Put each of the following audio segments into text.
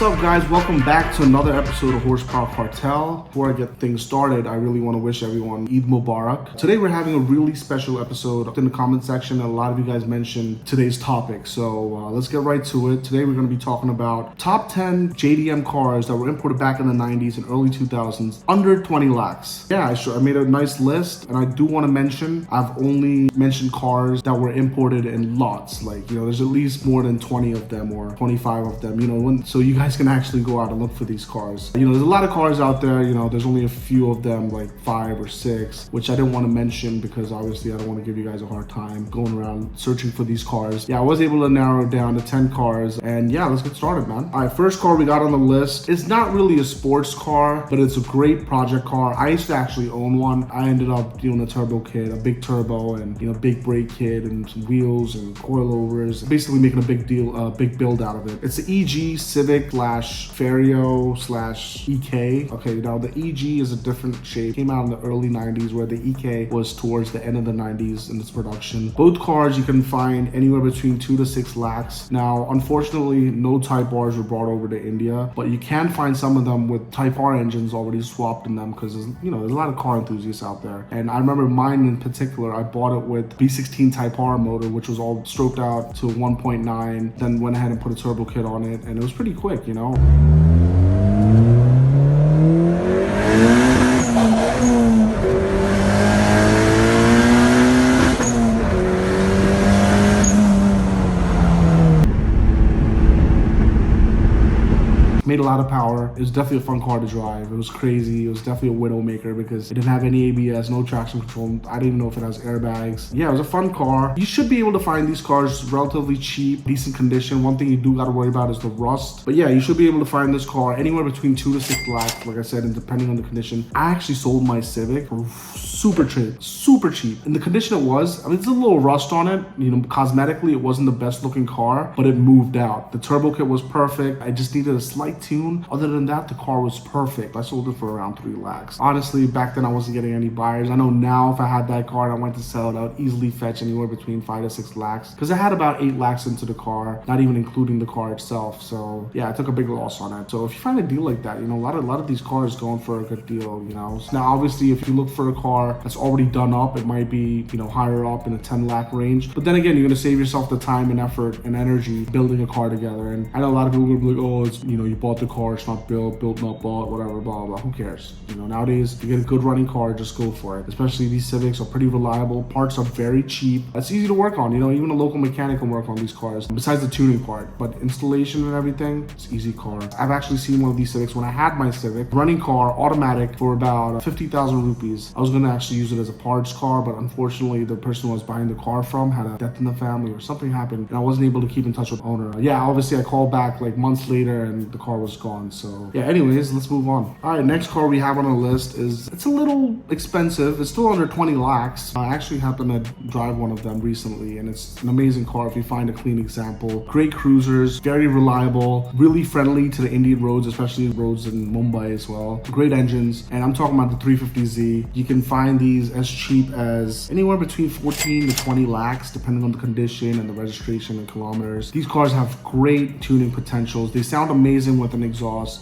What's up, guys? Welcome back to another episode of Horsepower Cartel. Before I get things started, I really want to wish everyone Eid Mubarak. Today we're having a really special episode. In the comment section, a lot of you guys mentioned today's topic, so let's get right to it. Today we're going to be talking about top 10 JDM cars that were imported back in the 90s and early 2000s under 20 lakhs. Yeah, I made a nice list, and I do want to mention I've only mentioned cars that were imported in lots. Like, there's at least more than 20 of them or 25 of them, so you guys can actually go out and look for these cars. There's a lot of cars out there, there's only a few of them, like 5 or 6, which I didn't want to mention because obviously I don't want to give you guys a hard time going around searching for these cars. Yeah, I was able to narrow it down to 10 cars, and yeah, let's get started, man. All right, first car we got on the list. It's not really a sports car, but it's a great project car. I used to actually own one. I ended up doing a turbo kit, a big turbo, and big brake kit and some wheels and coilovers, basically making a big build out of it. It's the EG Civic / Ferio / EK. Okay, now the EG is a different shape. Came out in the early 90s, where the EK was towards the end of the 90s in its production. Both cars you can find anywhere between 2 to 6 lakhs. Now, unfortunately, no Type Rs were brought over to India, but you can find some of them with Type R engines already swapped in them because there's a lot of car enthusiasts out there. And I remember mine in particular, I bought it with B16 Type R motor, which was all stroked out to 1.9, then went ahead and put a turbo kit on it, and it was pretty quick, Made a lot of power. It was definitely a fun car to drive. It was crazy. It was definitely a widowmaker because it didn't have any ABS, no traction control. I didn't even know if it has airbags. Yeah, it was a fun car. You should be able to find these cars relatively cheap, decent condition. One thing you do got to worry about is the rust. But yeah, you should be able to find this car anywhere between 2 to 6 lakhs, like I said, and depending on the condition. I actually sold my Civic for super cheap. In the condition it was, it's a little rust on it. Cosmetically, it wasn't the best looking car, but it moved out. The turbo kit was perfect. I just needed a slight tune. Other than that, the car was perfect. I sold it for around 3 lakhs. Honestly, back then I wasn't getting any buyers. I know now if I had that car and I went to sell it, I would easily fetch anywhere between 5 to 6 lakhs because I had about 8 lakhs into the car, not even including the car itself. So yeah, I took a big loss on it. So if you find a deal like that, a lot of these cars going for a good deal, Now obviously if you look for a car that's already done up, it might be, higher up in a 10 lakh range. But then again, you're gonna save yourself the time and effort and energy building a car together. And I know a lot of people will be like, oh, it's, you bought the car, it's not built, not bought, whatever, blah, blah. Who cares? Nowadays, you get a good running car, just go for it. Especially these Civics are pretty reliable. Parts are very cheap. It's easy to work on. Even a local mechanic can work on these cars, besides the tuning part. But installation and everything, it's easy car. I've actually seen one of these Civics when I had my Civic, running car, automatic, for about 50,000 rupees. I was gonna actually use it as a parts car, but unfortunately, the person I was buying the car from had a death in the family or something happened, and I wasn't able to keep in touch with the owner. Yeah, obviously I called back like months later and the car was gone. So yeah, anyways, let's move on. All right, next car we have on the list it's a little expensive. It's still under 20 lakhs. I actually happened to drive one of them recently, and it's an amazing car if you find a clean example. Great cruisers, very reliable, really friendly to the Indian roads, especially roads in Mumbai as well. Great engines, and I'm talking about the 350Z. You can find these as cheap as anywhere between 14 to 20 lakhs, depending on the condition and the registration and kilometers. These cars have great tuning potentials. They sound amazing with an exhaust.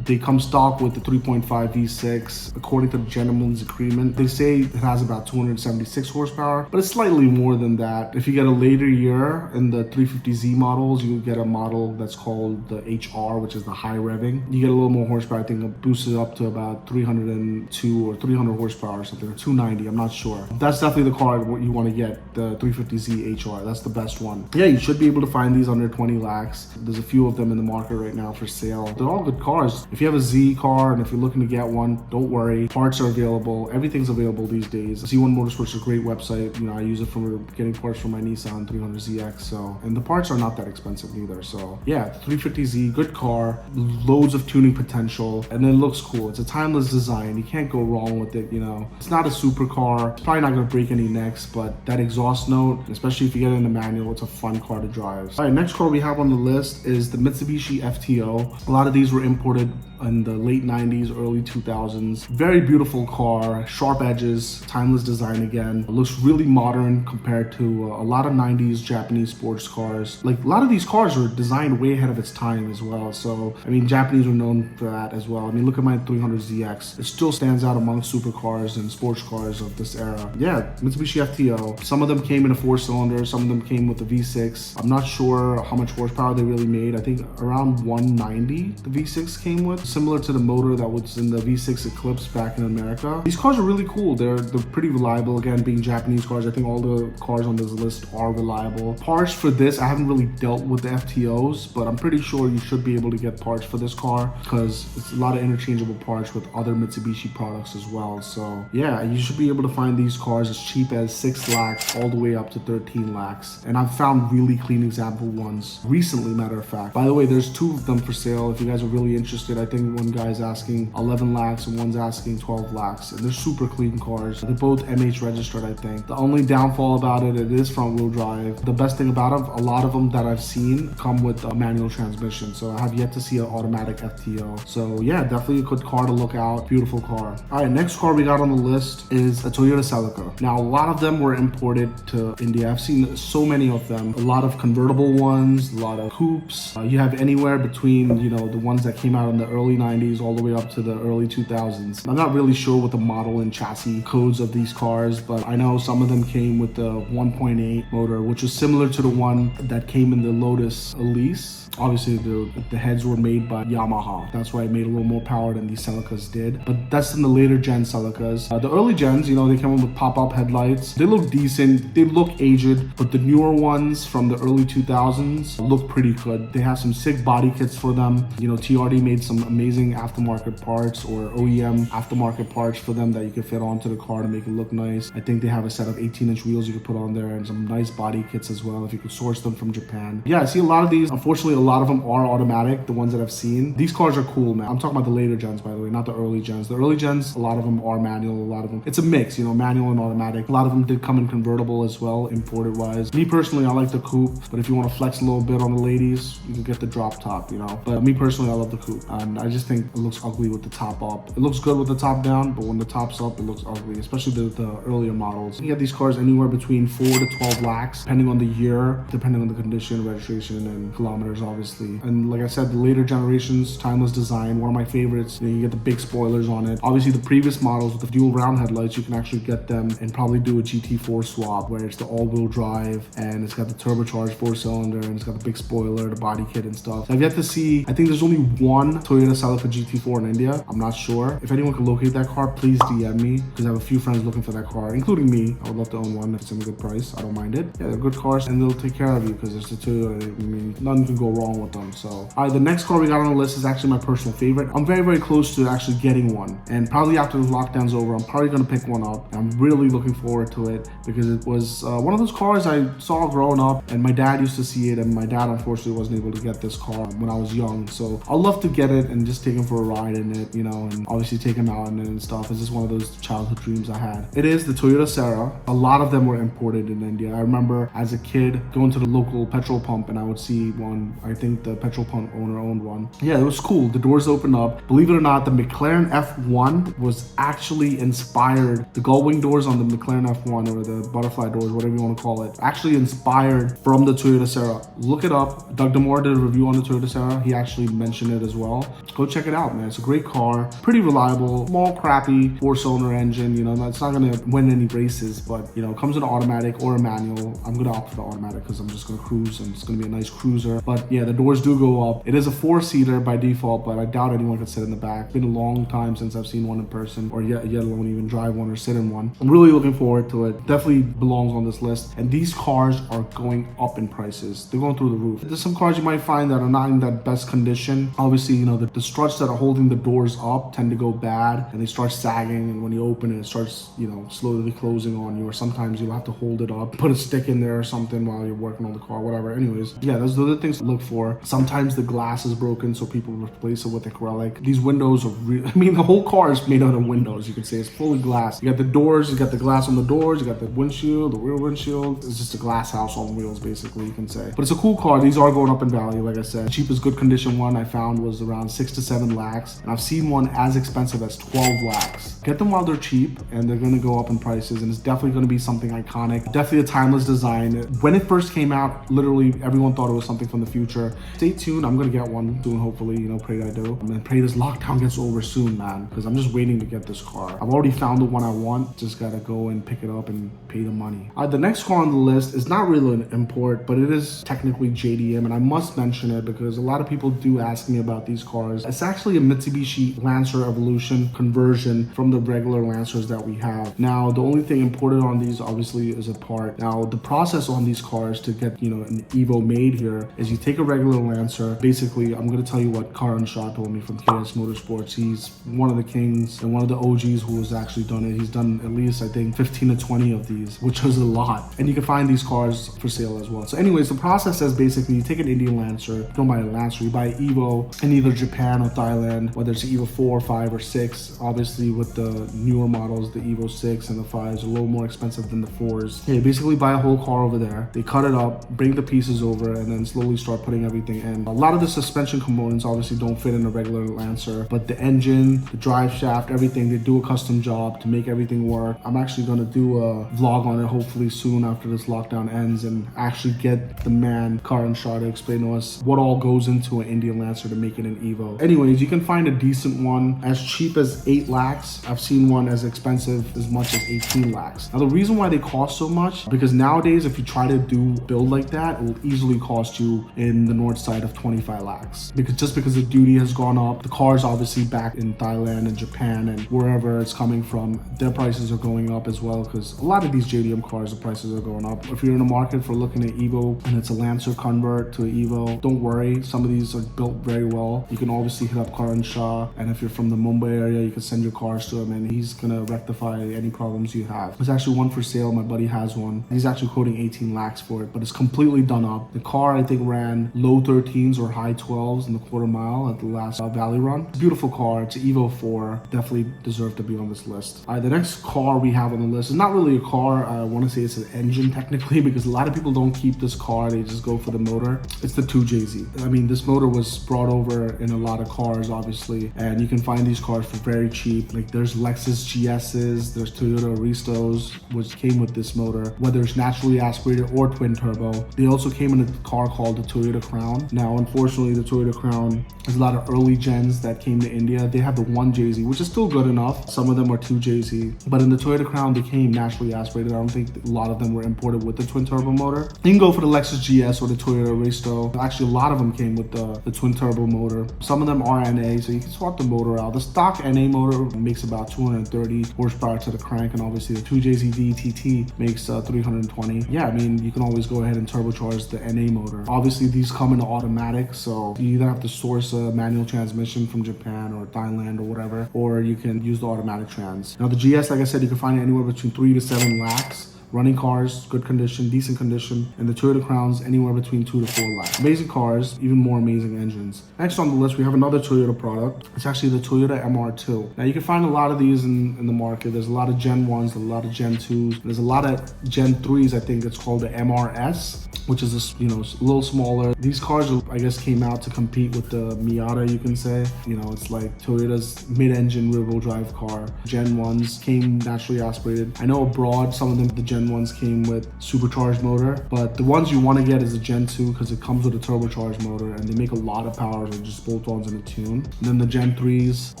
They come stock with the 3.5 V6. According to the gentleman's agreement, they say it has about 276 horsepower, but it's slightly more than that. If you get a later year in the 350Z models, you get a model that's called the HR, which is the high revving. You get a little more horsepower. I think it boosts it up to about 302 or 300 horsepower or something, or 290, I'm not sure. That's definitely the car you want to get, the 350Z HR. That's the best one. Yeah, you should be able to find these under 20 lakhs. There's a few of them in the market right now for sale. They're all good cars. If you have a Z car and if you're looking to get one, don't worry. Parts are available. Everything's available these days. Z1 Motorsports is a great website. I use it for getting parts for my Nissan 300ZX. So, and the parts are not that expensive neither. So yeah, 350Z, good car, loads of tuning potential, and it looks cool. It's a timeless design. You can't go wrong with it. It's not a supercar. It's probably not gonna break any necks, but that exhaust note, especially if you get it in the manual, it's a fun car to drive. All right, next car we have on the list is the Mitsubishi FTO. A lot of these were imported in the late 90s, early 2000s. Very beautiful car, sharp edges, timeless design again. It looks really modern compared to a lot of 90s Japanese sports cars. Like a lot of these cars were designed way ahead of its time as well. So, I mean, Japanese were known for that as well. I mean, look at my 300ZX. It still stands out among supercars and sports cars of this era. Yeah, Mitsubishi FTO. Some of them came in a 4-cylinder, some of them came with a V6. I'm not sure how much horsepower they really made. I think around 190 the V6 came with, similar to the motor that was in the V6 Eclipse back in America. These cars are really cool. They're pretty reliable. Again, being Japanese cars, I think all the cars on this list are reliable. Parts for this, I haven't really dealt with the FTOs, but I'm pretty sure you should be able to get parts for this car because it's a lot of interchangeable parts with other Mitsubishi products as well. So yeah, you should be able to find these cars as cheap as 6 lakhs all the way up to 13 lakhs. And I've found really clean example ones recently, matter of fact. By the way, there's 2 of them for sale if you guys are really interested. I think one guy's asking 11 lakhs and one's asking 12 lakhs. And they're super clean cars. They're both MH registered, I think. The only downfall about it is front wheel drive. The best thing about them, a lot of them that I've seen come with a manual transmission. So I have yet to see an automatic FTO. So yeah, definitely a good car to look out. Beautiful car. All right, next car we got on the list is a Toyota Celica. Now, a lot of them were imported to India. I've seen so many of them. A lot of convertible ones, a lot of coupes. You have anywhere between, you know, the ones that came out in the early 90s all the way up to the early 2000s. I'm not really sure what the model and chassis codes of these cars, but I know some of them came with the 1.8 motor, which was similar to the one that came in the Lotus Elise. Obviously, the heads were made by Yamaha. That's why it made a little more power than these Celicas did. But that's in the later gen Celicas. The early gens, you know, they come in with pop-up headlights. They look decent. They look aged. But the newer ones from the early 2000s look pretty good. They have some sick body kits for them. You know, TRD made some amazing aftermarket parts or OEM aftermarket parts for them that you can fit onto the car to make it look nice. I think they have a set of 18-inch wheels you could put on there and some nice body kits as well if you could source them from Japan. Yeah, I see a lot of these. Unfortunately, a lot of them are automatic, the ones that I've seen. These cars are cool, man. I'm talking about the later gens, by the way, not the early gens. The early gens, a lot of them are manual, a lot of them. It's a mix, you know, manual and automatic. A lot of them did come in convertible as well, imported wise. Me personally, I like the coupe, but if you want to flex a little bit on the ladies, you can get the drop top, you know. But me personally, I love the coupe. And I just think it looks ugly with the top up. It looks good with the top down, but when the top's up, it looks ugly, especially the earlier models. You get these cars anywhere between 4 to 12 lakhs, depending on the year, depending on the condition, registration, and kilometers, obviously. And like I said, the later generations, timeless design, one of my favorites. You know, you get the big spoilers on it. Obviously, the previous models with the dual round headlights, you can actually get them and probably do a GT4 swap where it's the all-wheel drive and it's got the turbocharged 4-cylinder and it's got the big spoiler, the body kit and stuff. So I've yet to see, I think there's only one Toyota Celica GT4 in India. I'm not sure. If anyone can locate that car, please DM me because I have a few friends looking for that car, including me. I would love to own one if it's in a good price. I don't mind it. Yeah, they're good cars and they'll take care of you because it's the Toyota. I mean, nothing can go wrong with them. So, all right, the next car we got on the list is actually my personal favorite. I'm very, very close to actually getting one. And probably after the lockdown's over, I'm probably going to pick one up. I'm really looking forward to it because it was one of those cars I saw growing up and my dad used to see it and my dad unfortunately wasn't able to get this car when I was young. So I'd love to get it and just take him for a ride in it, you know, and obviously take him out in it and stuff. It's just one of those childhood dreams I had. It is the Toyota Serra. A lot of them were imported in India. I remember as a kid going to the local petrol pump and I would see one. I think the petrol pump owner owned one. Yeah, it was cool. The doors opened up. Believe it or not, the McLaren F1 was actually inspired. The gull-wing doors on the McLaren F1 or the butterfly doors, whatever you want to call it, actually inspired from the Toyota Serra. Look it up. Doug Demore did a review on the Toyota Serra. He actually mentioned it as well. Go check it out, man. It's a great car. Pretty reliable. Small, crappy 4-cylinder engine. You know, it's not going to win any races, but, you know, it comes in automatic or a manual. I'm going to opt for the automatic because I'm just going to cruise and it's going to be a nice cruiser. But yeah, the doors do go up. It is a 4-seater by default, but I doubt anyone could sit in the back. It's been a long time since I've seen one in person or yet alone even drive one or sit in one. I'm really looking forward to it. Definitely belongs on this list. And these cars are going up in prices. They're going through the roof. There's some cars you might find that are not in that best condition. Obviously, you know, the struts that are holding the doors up tend to go bad and they start sagging, and when you open it, it starts, you know, slowly closing on you, or sometimes you'll have to hold it up, put a stick in there or something while you're working on the car, whatever. Anyways, yeah, those are the things to look for. Sometimes the glass is broken, so people replace it with acrylic. These windows are I mean, the whole car is made out of windows. You could say it's fully glass. You got the doors, you got the glass on the doors, you got the windshield, the rear windshield. It's just a glass house on wheels, basically, you can say. But it's a cool car. These are going up in value, like I said. The cheapest good condition one I found was around $6,000 6 to 7 lakhs. And I've seen one as expensive as 12 lakhs. Get them while they're cheap, and they're gonna go up in prices, and it's definitely gonna be something iconic. Definitely a timeless design. When it first came out, literally everyone thought it was something from the future. Stay tuned, I'm gonna get one soon, hopefully, you know, pray I do. And pray this lockdown gets over soon, man, because I'm just waiting to get this car. I've already found the one I want, just gotta go and pick it up and pay the money. The next car on the list is not really an import, but it is technically JDM, and I must mention it because a lot of people do ask me about these cars. It's actually a Mitsubishi Lancer Evolution conversion from the regular Lancers that we have. Now, the only thing imported on these obviously is a part. Now, the process on these cars to get, you know, an Evo made here is you take a regular Lancer. Basically, I'm going to tell you what Car and Shaw told me from KS Motorsports. He's one of the kings and one of the OGs who has actually done it. He's done at least, I think, 15 to 20 of these, which is a lot. And you can find these cars for sale as well. So anyways, the process is basically you take an Indian Lancer, you don't buy a Lancer, you buy an Evo in either Japan or Thailand, whether it's Evo 4, 5, or 6. Obviously, with the newer models, the Evo 6 and the 5s are a little more expensive than the 4s. Yeah, basically buy a whole car over there. They cut it up, bring the pieces over, and then slowly start putting everything in. A lot of the suspension components obviously don't fit in a regular Lancer, but the engine, the drive shaft, everything, they do a custom job to make everything work. I'm actually going to do a vlog on it hopefully soon after this lockdown ends and actually get the man Car and Shaw to explain to us what all goes into an Indian Lancer to make it an Evo. Anyways, you can find a decent one as cheap as 8 lakhs. I've seen one as expensive as much as 18 lakhs. Now, the reason why they cost so much, because nowadays if you try to do build like that, it will easily cost you in the north side of 25 lakhs. Because the duty has gone up, the cars obviously back in Thailand and Japan and wherever it's coming from, their prices are going up as well, because a lot of these JDM cars, the prices are going up. If you're in the market for looking at Evo and it's a Lancer convert to an Evo, don't worry, some of these are built very well. You can obviously hit up Car and Shaw, and if you're from the Mumbai area, you can send your cars to him and he's gonna rectify any problems you have. There's actually one for sale, my buddy has one. He's actually quoting 18 lakhs for it, but it's completely done up. The car I think ran low 13s or high 12s in the quarter mile at the last Valley Run. Beautiful car, it's an Evo 4, definitely deserve to be on this list. The next car we have on the list is not really a car, I want to say it's an engine technically, because a lot of people don't keep this car, they just go for the motor. It's the 2JZ. I mean, this motor was brought over in a lot of cars obviously, and you can find these cars for very cheap. Like there's Lexus GS's, there's Toyota Aristos, which came with this motor, whether it's naturally aspirated or twin turbo. They also came in a car called the Toyota Crown. Now, unfortunately, the Toyota Crown, there's a lot of early gens that came to India. They have the 1JZ, which is still good enough. Some of them are 2JZ, but in the Toyota Crown, they came naturally aspirated. I don't think a lot of them were imported with the twin turbo motor. You can go for the Lexus GS or the Toyota Aristo. Actually, a lot of them came with the twin turbo motor. Some of them are NA, so you can swap the motor out. The stock NA motor makes about 230 horsepower to the crank, and obviously the 2JZ DTT makes 320. Yeah, I mean, you can always go ahead and turbocharge the NA motor. Obviously, these come in automatic, so you either have to source a manual transmission from Japan or Thailand or whatever, or you can use the automatic trans. Now, the GS, like I said, you can find it anywhere between 3 to 7 lakhs. Running cars, good condition, decent condition, and the Toyota Crowns anywhere between 2 to 4 lakhs. Amazing cars, even more amazing engines. Next on the list, we have another Toyota product. It's actually the Toyota MR2. Now, you can find a lot of these in the market. There's a lot of Gen 1s, a lot of Gen 2s. There's a lot of Gen 3s, I think it's called the MRS, which is a little smaller. These cars, I guess, came out to compete with the Miata, you can say. You know, it's like Toyota's mid-engine rear-wheel drive car. Gen 1s came naturally aspirated. I know abroad, some of them, the Gen 1s came with supercharged motor, but the ones you want to get is a Gen 2 because it comes with a turbocharged motor and they make a lot of power with just bolt-ons in a tune. And then the Gen 3s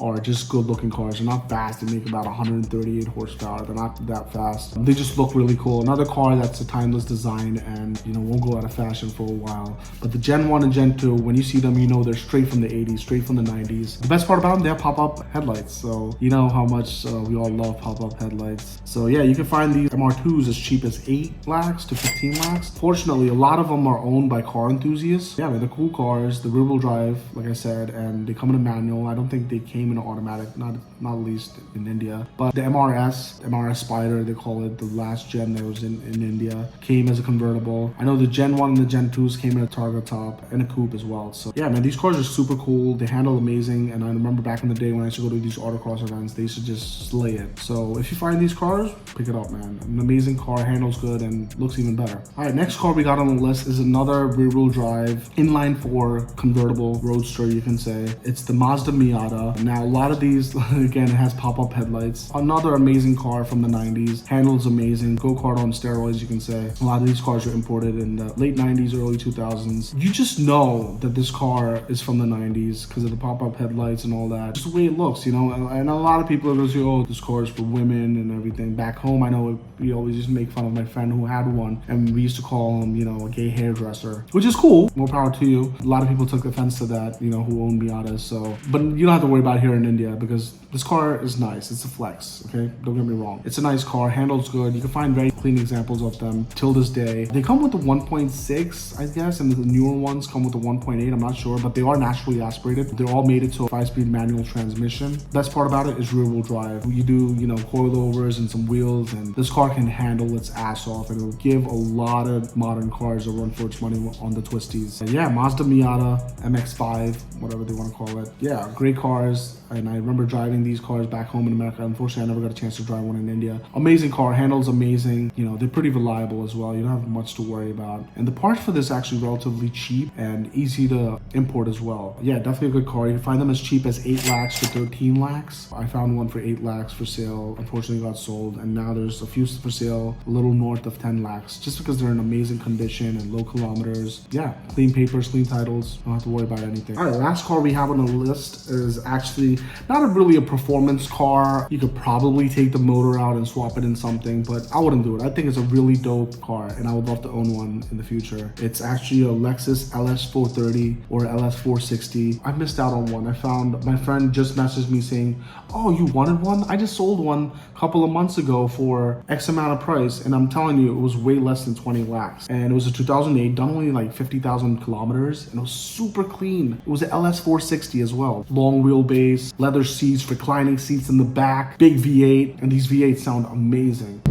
are just good-looking cars. They're not fast. They make about 138 horsepower. They're not that fast. They just look really cool. Another car that's a timeless design and, won't go out of fashion for a while. But the Gen 1 and Gen 2, when you see them, they're straight from the 80s, straight from the 90s. The best part about them, they have pop-up headlights. So you know how much we all love pop-up headlights. So yeah, you can find these MR2s as cheap as 8 lakhs to 15 lakhs. Fortunately, a lot of them are owned by car enthusiasts. Yeah, they're cool cars. The rear-wheel drive, like I said, and they come in a manual. I don't think they came in an automatic, not least in India. But the MRS Spider, they call it, the last gen that was in India, came as a convertible. I know the Gen 1 and the Gen 2s came in a Targa top and a coupe as well. So yeah, man, these cars are super cool. They handle amazing. And I remember back in the day when I used to go to these autocross events, they used to just slay it. So if you find these cars, pick it up, man. An amazing amazing car, handles good, and looks even better. All right, next car we got on the list is another rear-wheel drive, inline-4 convertible roadster, you can say. It's the Mazda Miata. Now, a lot of these, again, it has pop-up headlights. Another amazing car from the 90s. Handles amazing. Go-kart on steroids, you can say. A lot of these cars were imported in the late 90s, early 2000s. You just know that this car is from the 90s because of the pop-up headlights and all that. Just the way it looks, you know. And a lot of people are going to say, oh, this car is for women and everything. Back home, I know we always used to make fun of my friend who had one, and we used to call him, you know, a gay hairdresser, which is cool. More power to you. A lot of people took offense to that, you know, who own Miatas. So, but you don't have to worry about it here in India because this car is nice. It's a flex, okay? Don't get me wrong. It's a nice car, handles good. You can find very clean examples of them till this day. They come with the 1.6, I guess, and the newer ones come with the 1.8. I'm not sure, but they are naturally aspirated. They're all mated to a 5-speed manual transmission. Best part about it is rear-wheel drive. You do, you know, coilovers and some wheels, and this car can handle its ass off, and it'll give a lot of modern cars a run for its money on the twisties. And yeah, Mazda Miata, MX-5, whatever they want to call it. Yeah, great cars. And I remember driving these cars back home in America. Unfortunately, I never got a chance to drive one in India. Amazing car, handles amazing. You know, they're pretty reliable as well. You don't have much to worry about. And the parts for this are actually relatively cheap and easy to import as well. Yeah, definitely a good car. You can find them as cheap as 8 lakhs to 13 lakhs. I found one for 8 lakhs for sale. Unfortunately, got sold. And now there's a few for sale a little north of 10 lakhs just because they're in amazing condition and low kilometers. Yeah, clean papers, clean titles. Don't have to worry about anything. All right, last car we have on the list is actually not really a performance car. You could probably take the motor out and swap it in something, but I wouldn't do it. I think it's a really dope car and I would love to own one in the future. It's actually a Lexus LS 430 or LS 460. I missed out on one. I found my friend just messaged me saying, oh, you wanted one? I just sold one a couple of months ago for X amount of price, and I'm telling you, it was way less than 20 lakhs. And it was a 2008, done only like 50,000 kilometers, and it was super clean. It was an LS 460 as well. Long wheelbase, leather seats, reclining seats in the back, big V8, and these V8s sound amazing.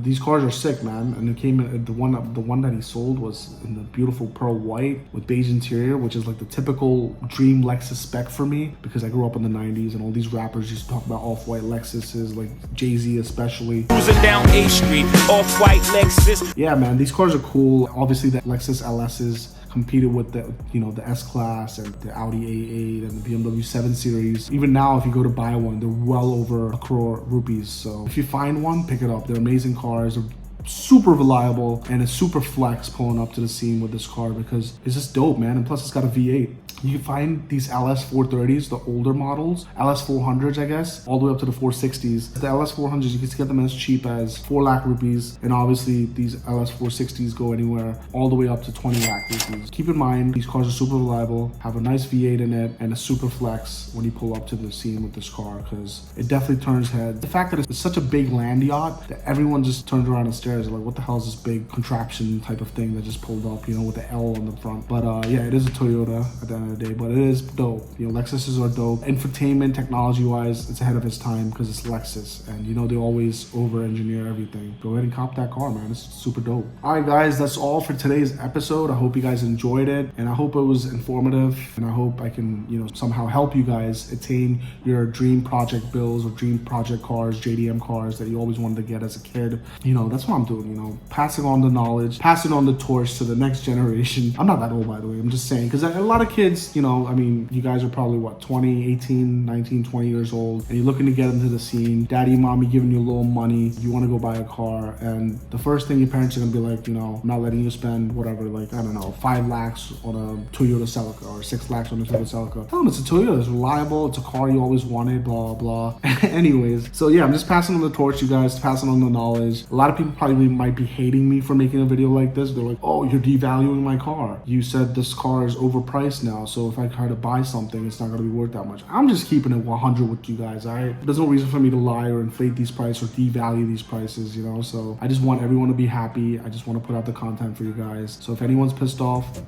These cars are sick, man. And it came in, the one that he sold was in the beautiful pearl white with beige interior, which is like the typical dream Lexus spec for me because I grew up in the 90s and all these rappers used to talk about off-white Lexuses, like Jay-Z especially. Cruising down A Street, off-white Lexus. Yeah, man, these cars are cool. Obviously the Lexus LSs competed with the, you know, the S-Class and the Audi A8 and the BMW 7 Series. Even now, if you go to buy one, they're well over 1 crore rupees. So if you find one, pick it up. They're amazing cars. They're super reliable and it's super flex pulling up to the scene with this car because it's just dope, man. And plus it's got a V8. You can find these LS 430s, the older models, LS 400s, I guess, all the way up to the 460s. The LS 400s, you can get them as cheap as 4 lakh rupees. And obviously these LS 460s go anywhere all the way up to 20 lakh rupees. Keep in mind, these cars are super reliable, have a nice V8 in it, and a super flex when you pull up to the scene with this car because it definitely turns heads. The fact that it's such a big land yacht that everyone just turns around and stares like, what the hell is this big contraption type of thing that just pulled up, you know, with the L on the front. But yeah, it is a Toyota at the end of the day, but it is dope. You know, Lexuses are dope. Infotainment, technology-wise, it's ahead of its time because it's Lexus, and you know they always over-engineer everything. Go ahead and cop that car, man. It's super dope. All right, guys, that's all for today's episode. I hope you guys enjoyed it, and I hope it was informative, and I hope I can, you know, somehow help you guys attain your dream project bills or dream project cars, JDM cars that you always wanted to get as a kid. You know, that's what I'm doing, you know, passing on the knowledge, passing on the torch to the next generation. I'm not that old, by the way. I'm just saying, because a lot of kids, you know, I mean, you guys are probably what, 20, 18, 19, 20 years old, and you're looking to get into the scene. Daddy, mommy giving you a little money. You want to go buy a car, and the first thing your parents are gonna be like, you know, I'm not letting you spend whatever, like, I don't know, 5 lakhs on a Toyota Celica or 6 lakhs on a Toyota Celica. Tell them it's a Toyota, it's reliable, it's a car you always wanted, blah, blah. Anyways, so yeah, I'm just passing on the torch, you guys, passing on the knowledge. A lot of people probably might be hating me for making a video like this. They're like, oh, you're devaluing my car. You said this car is overpriced now, so if I try to buy something, it's not going to be worth that much. I'm just keeping it 100 with you guys, all right? There's no reason for me to lie or inflate these prices or devalue these prices, you know? So I just want everyone to be happy. I just want to put out the content for you guys. So if anyone's pissed off,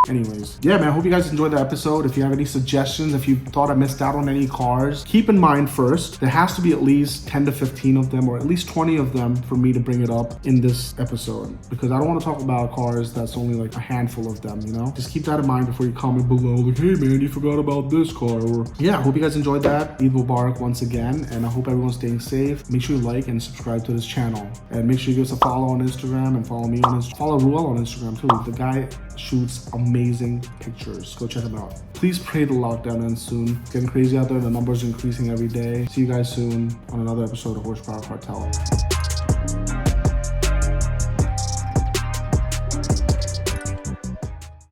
Anyways, yeah, man, I hope you guys enjoyed the episode. If you have any suggestions, if you thought I missed out on any cars, keep in mind first, there has to be at least 10 to 15 of them or at least 20 of them for me to bring it up in this episode, because I don't want to talk about cars that's only like a handful of them, you know? Just keep that in mind before you comment below like, hey man, you forgot about this car. Or yeah, I hope you guys enjoyed that. Eid Mubarak once again, and I hope everyone's staying safe. Make sure you like and subscribe to this channel, and make sure you give us a follow on Instagram and follow me on Instagram. Follow Ruel on Instagram too. The guy shoots amazing pictures. Go check him out. Please pray the lockdown ends soon. It's getting crazy out there. The numbers are increasing every day. See you guys soon on another episode of Horsepower Cartel.